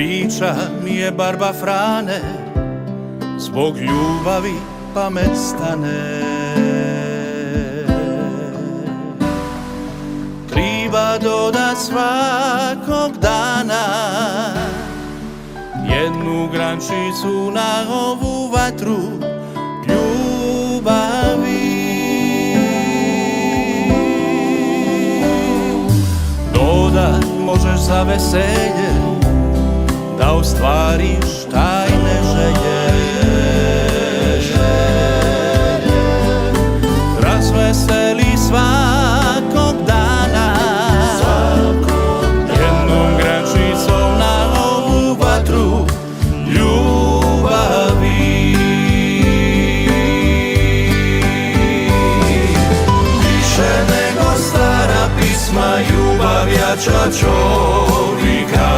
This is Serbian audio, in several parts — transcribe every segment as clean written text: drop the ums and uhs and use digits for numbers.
Priča mi je barba Frane, zbog ljubavi pamet stane. Triba doda svakog dana jednu grančicu na ovu vatru ljubavi. Dodat možeš za veselje da ostvariš tajne želje. Razveseli svakog dana jednom grančicom na ovu vatru ljubavi. Više nego stara pisma ljubav jača čovjeka.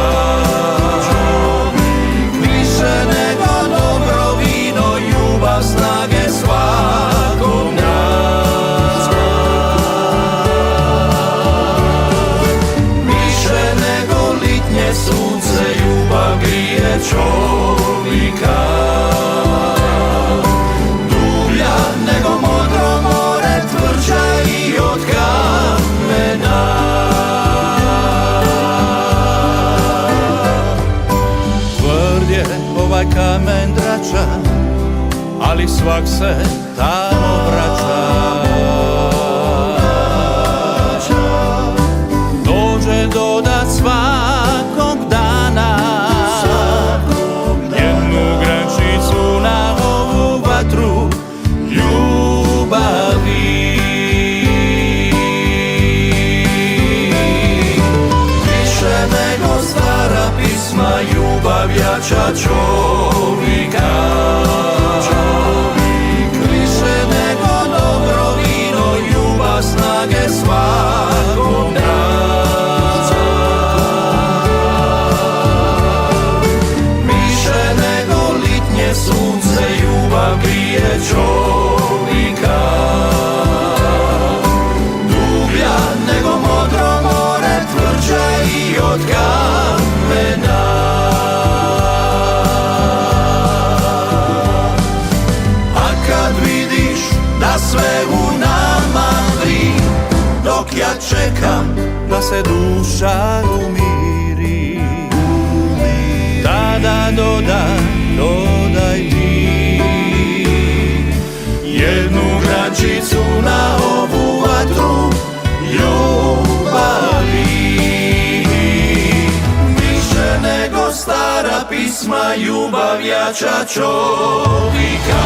Više nego dobro vino ljubav snage svakog nas. Više nego litnje sunce ljubav grije čovjeka. Dublja nego modro more, tvrđa i od kamena. Ovaj kamen drača, ali svak se tamo vraća. Dođe dodat svakog dana jednu grančicu na ovu vatru ljubavi. Više nego stara pisma ljubav jača čovjeka. Više nego dobro vino ljubav snage svakog nas. Više nego litnje sunce ljubav grije čovjeka. Dublja nego modro more, tvrđa i od kamena. Sve u nama vri, dok ja čekam da se duša umiri. Tada dodaj ti jednu grančicu na ovu vatru ljubavi. Više nego stara pisma ljubav jača čovjeka.